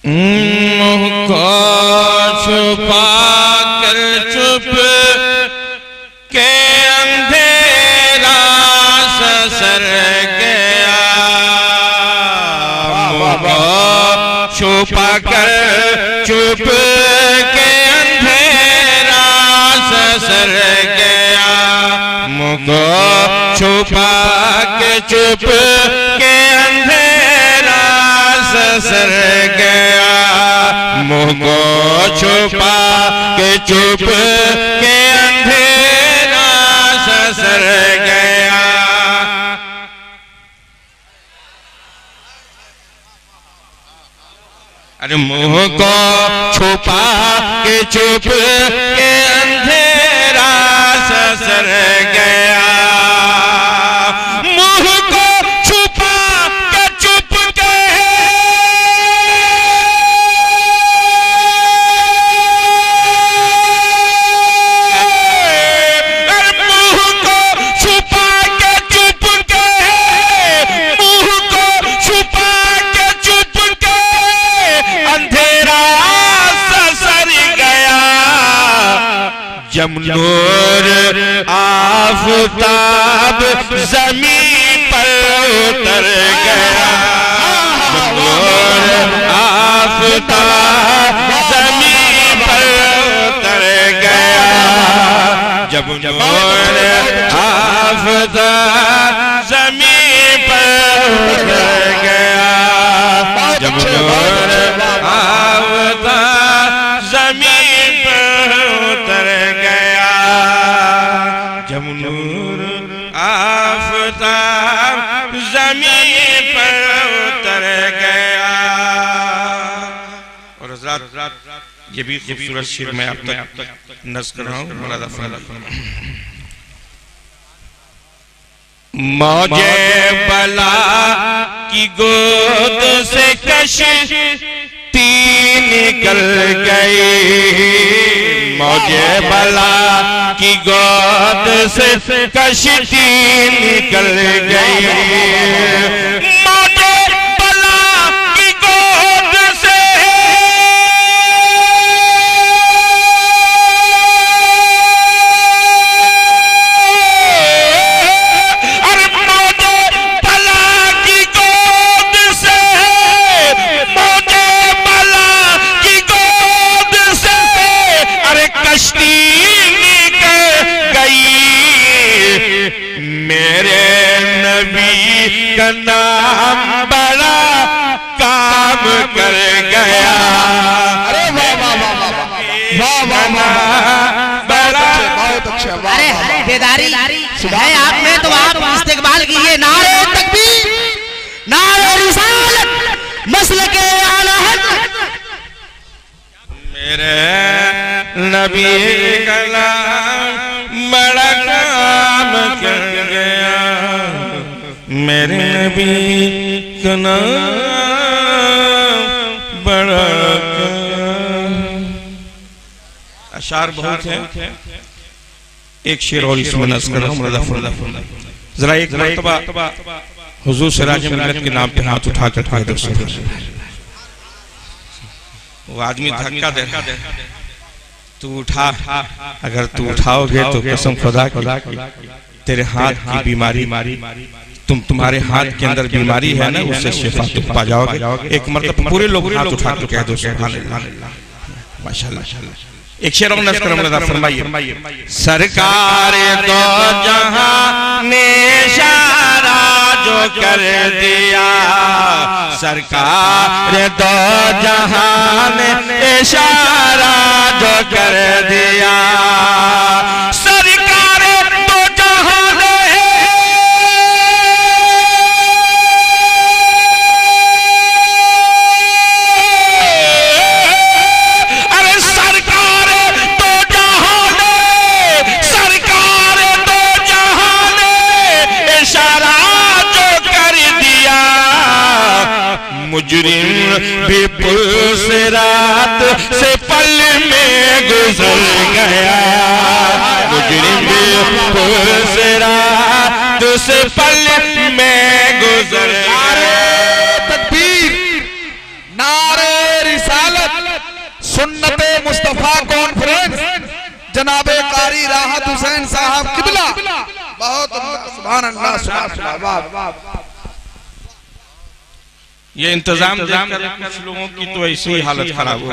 मुँह को छुपा कर चुप के अंधेरा ससर गया। मुँह को छुपा कर चुप के अंधेरा ससर गया। मुँह को छुपा के चुप के अंधेरा ससर गया। मुँह को छुपा के चुप के अंधेरा ससर गया। अरे मुँह को छुपा के चुप के अंधेरा ससर गया। मुँह को छुपा के चुप के मुँह को छुपा के चुप के मुँह को छुपा के चुप के अंधेरा ससर गया। जब नूर आफताब ज़मीन पर उतर गया। जब नूर आफताब ज़मीन पर उतर गया। जब नूर आफताब ज़मीन पर उतर गया। जब नूर आफताब ज़मीन पर उतर गया। जब नूर आफताब ज़मीन पर उतर गया। और हज़रात ये भी खूबसूरत शेर मैं आप तक नज़्म कर रहा हूँ। मौजे बला की गोद से कश्ती निकल गई। मौजे बला की गोद से कश्ती निकल गई। मौजे बला की गोद से अरे मौजे बला की गोद से मौजे बला की गोद से अरे कश्ती निकल गई। मेरे नबी का नाम बड़ा काम कर गया। अरे वाह वाह वाह वाह वाह बड़ा बहुत अच्छा। अरे बेदारी है आप में तो आप इस्तेकबाल कीजिए। नारे तकबीर, नारे रिसालत, मसलके आला हज़रत। मेरे नबी का नाम बड़ा काम कर गया। मेरे नबी का नाम बड़ा अशार बहुत है। एक शेर और इसमें नज़्म कर रहा हूँ। जरा एक मरतबा हुजूर सिराज मिल्लत के नाम पे हाथ उठा कर वो आदमी धक्का दे तू उठा। अगर तू उठाओगे तो कसम खुदा की तेरे हाथ की बीमारी तुम्हारे हाथ के अंदर बीमारी है ना, उससे शिफा तुम पा जाओगे। एक मरतबा पूरे लोग हाथ उठा कर कह दो सुभान अल्लाह माशाअल्लाह। एक शेर और नज़्म फरमाइए। सरकार दो जहां ने इशारा जो कर दिया। सरकार दो जहां ने इशारा जो कर दिया। सरकार दो जहां ने अरे सरकार दो जहां ने सरकार दो जहां ने इशारा जो कर दिया। मुजरिम भी पुल से रात से पल में गुजर गया। मुजरिम भी पुल से रात से पल में गुजर गया। तकबीर, नारे कारी राहत हुसैन साहब किबला। बहुत सुभान अल्लाह सुभान अल्लाह। ये इंतजाम देखकर कुछ लोगों की तो ऐसी ही हालत खराब हो।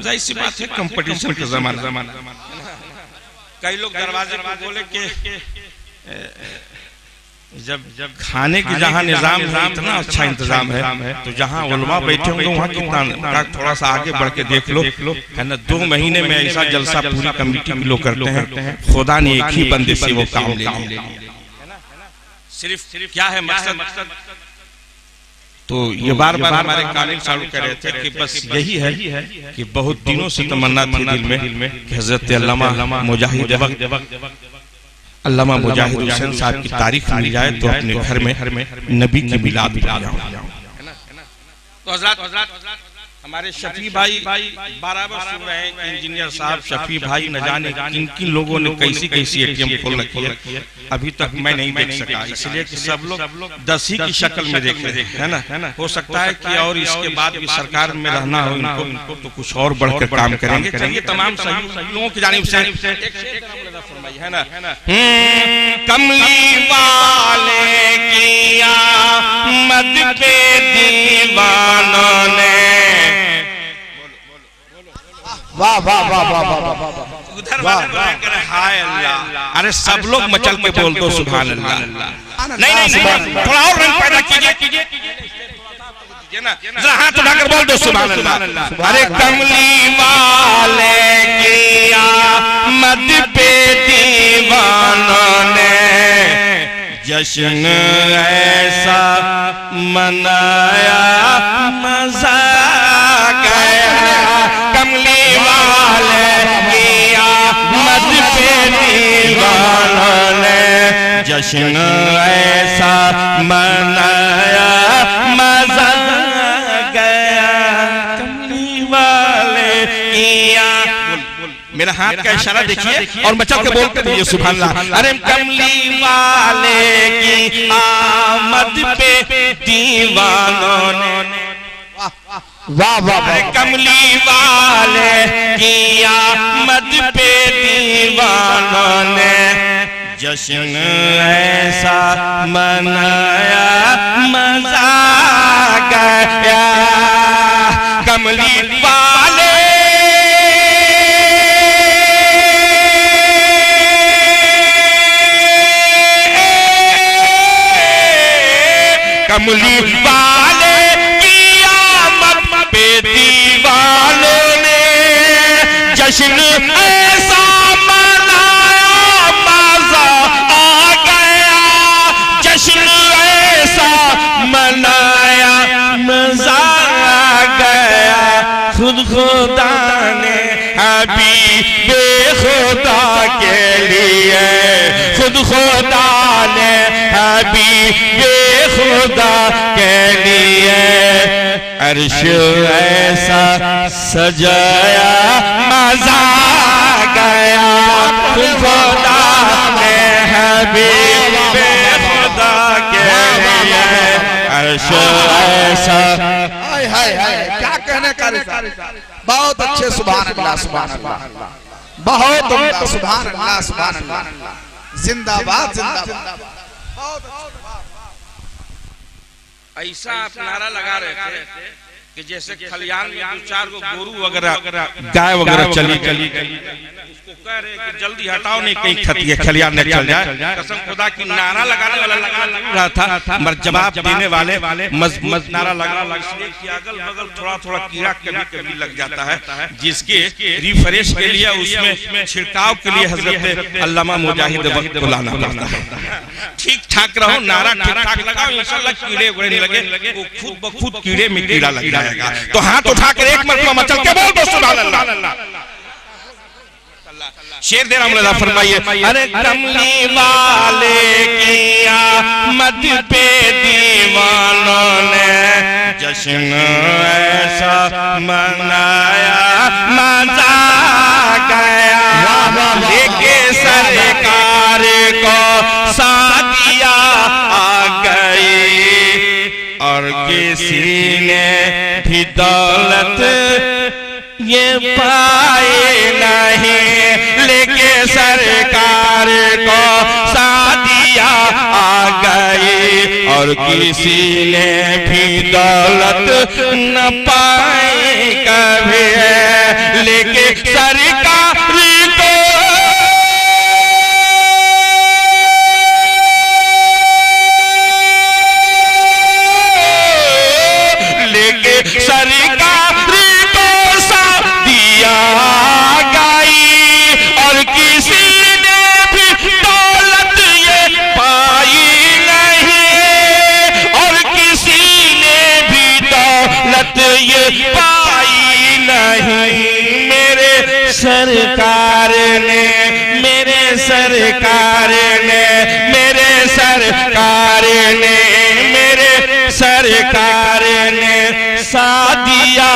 जाहिर सी बात है, कंपटीशन का जमाना। कई लोग दरवाजे पर बोले कि जब खाने की जहाँ निजाम है, इतना अच्छा इंतजाम है, तो जहाँ उलमा बैठे होंगे वहाँ कितना, थोड़ा सा आगे बढ़ के देख लो, है ना। 2 महीने में ऐसा जलसा पूरी कमेटी के लोग करते हैं, खुदा ने एक ही बंदे से वो काम ले लिया। सिर्फ क्या है मकसद? तो ये बार बार हमारे कालिम साहब कह रहे थे कि बस यही है कि बहुत दिनों से तमन्ना थी दिल में कि हजरत अल्लामा मुजाहिद हुसैन साहब की तारीख मिल जाए तो अपने घर में नबी की मिलाद पढ़ जाऊं। तो हजरत हमारे शफी भाई बराबर सुन रहे हैं कि इंजीनियर साहब शफी भाई न जाने किन किन लोगों ने कैसी कैसी एटीएम खोल रखी है, अभी तक मैं नहीं देख सका, इसलिए कि सब लोग 10 ही की शक्ल में देख रहे हैं, है ना। हो सकता है कि और इसके बाद भी सरकार में रहना हो इनको तो कुछ और बढ़कर काम करेंगे। चलिए तमाम सही लोगों की जानिब से है ना। कमली वाले किया मद पे दीवानों ने, वाह वाह वाह वाह वाह। उधर हाय अल्लाह। अरे सब लोग मचल के बोल दो सुभान अल्लाह। नहीं, थोड़ा और रंग पैदा कीजिए ना, जरा हाथ उठाकर बोल दो सुभान अल्लाह। अरे कमली वाले किया मद पे दीवानों ने, जश्न ऐसा मनाया मजा गया। कमली वाले किया मद पे दीवानों ने, जश्न ऐसा मनाया मजा गया। कमली वाले किया, मेरा हाथ का इशारा देखिए और मचल के बोलते रहिए सुभान अल्लाह। अरे कमली वाले की आमद पे दीवानों ने, वाह वाह। कमली वाले की आमद पे दीवानों ने, जश्न ऐसा मनाया मजा गया। कमली वाले कमली वाले की आमद पे दीवानों ने, जश्न ऐसा मनाया मजा आ गया। जश्न ऐसा मनाया मजा आ गया। खुद खुदा ने हबीब खुदा के लिए, खुद खुदा ने हबीब खुदा के लिए अर्श ऐसा सजाया मजा गया। खुदा ने हबीब खुदा के लिए अर्श ऐसा, हाय हाय हाय क्या कहने का रिसाला। बहुत अच्छे सुभान अल्लाह सुभान अल्लाह, बहुत उम्दा सुभान अल्लाह सुभान अल्लाह। जिंदाबाद जिंदाबाद। ऐसा आप नारा लगा रहे थे कि जैसे खलियान में 2-4 गो गोरू वगैरह गाय वगैरह चली उसको कह रहे कि जल्दी हटाओ नहीं कहीं खतिए खलियान न चल जाए। कसम खुदा की नारा लगाने वाला लगा रहा था, मगर जवाब देने वाले मजबूत नारा लगा इसलिए कि अगल बगल थोड़ा थोड़ा कीड़ा कभी कभी लग जाता है, जिसके रिफ्रेश के लिए उसमें छिड़काव के लिए हजरत अल्लामा मुजाहिद वक्त बुलाना पड़ता है। ठीक ठाक रहो, नारा ठीक ठाक लगाओ, इंशाल्लाह कीड़े उगड़े नहीं लगे, वो खुद ब खुद कीड़े में कीड़ा लग जाएगा। तो हाथ उठाकर एक मरतबा मचल के बोल दो सुभान अल्लाह। शेर दे रहा फरमाइए। अरे कमली वाले की आमद पे दीवानों ने, जश्न ऐसा मनाया मजा गया। लेके सरकार को सादिया आ गई और किसी ने भी दौलत ये पाए नहीं, लेके सरकार को सादिया आ गई और किसी ने भी दौलत न पाए कभी, लेके सरकार को लेके सरकार को सादिया गई और किसी ने भी दौलत ये पाई नहीं, और किसी ने भी दौलत ये पाई नहीं। मेरे सरकार ने, मेरे सरकार ने, मेरे सरकार ने, मेरे सरकार ने सादिया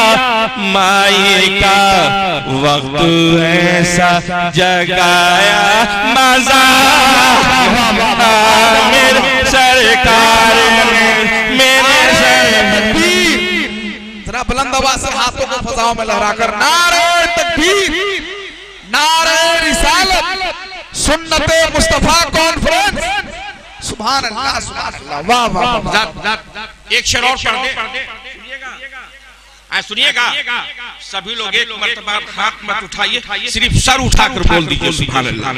माई का वक्त ऐसा जगाया मजा, मेरे सरकार ने, मेरे सरकार। जरा बुलंद आवाज से हाथों को फजाओं में लहराकर नारे तकबीर, नारे रिसालत, सुन्नते मुस्तफा कॉन्फ्रेंस। सुभान अल्लाह, सुभान अल्लाह, वाह वाह। एक शेर और पढ़ दे, सुनिएगा। सभी लोग एक मर्तबा हाथ मत उठाइए, सिर्फ सर उठाकर बोल दीजिए सुभान अल्लाह।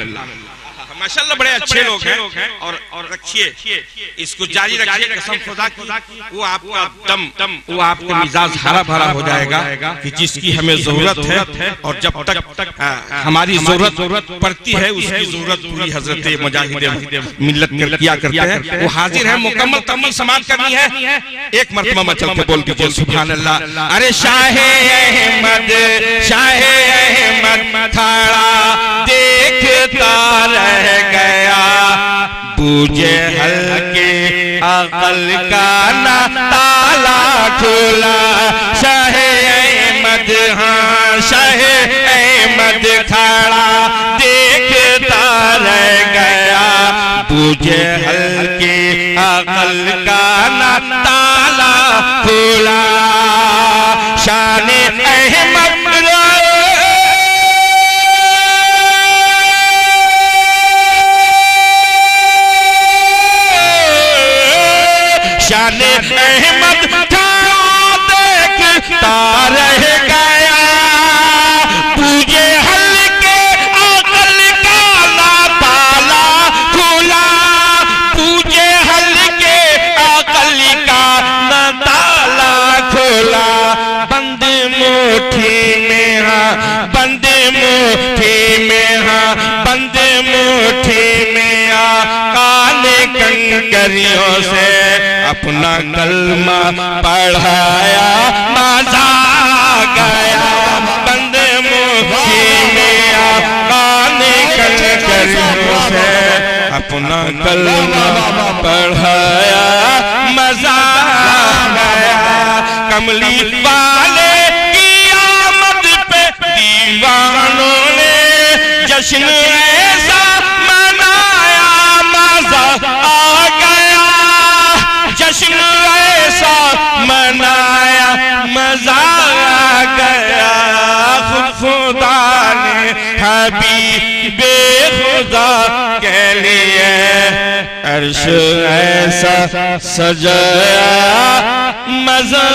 माशाल्लाह बड़े अच्छे लोग हैं और रखिए, इसको जारी रखिए कसम खुदा की। वो आपका दम, वो आपका मिजाज हरा भरा हो जाएगा कि जिसकी हमें जरूरत है, और जब तक हमारी जरूरत पड़ती है उसकी जरूरत पूरी हजरत मुजाहिद मिल्लत किया करते हैं। वो हाजिर है, मुकम्मल तम्मल समाज करनी है। एक मर्तबा मचल के बोल दीजिए सुभान अल्लाह। अरे शाहे अहमद, शाहे अहमद थाड़ा देखता रह गया, बूझे हल्के अकल का ना ताला खुला। शाहे अहमद, हाँ शाहे अहमद खड़ा देखता रह गया, बूझे हल्के अकल का ना ताला खुला। शाने अहमद शाने अहमद देखता रह गया, तुझे हल्के अकल का ना ताला खुला, तुझे हल्के अकल का ना ताला खुला। बंद मुट्ठी में, हाँ बंद मुट्ठी में, हाँ बंद मुट्ठी में काले कंकरियों से अपना कलमा पढ़ाया, मजा गया। बंद मुट्ठी में काले कंकरियों से अपना कलमा पढ़ाया, मजा गया। कमली वाले की आमद पे दीवानों ने जश्न ऐसा मनाया, मजा आ गया। जश्न ऐसा मनाया, मजा आ गया। खुदा ने हबीबे खुदा के लिए अर्श ऐसा सजाया, मजा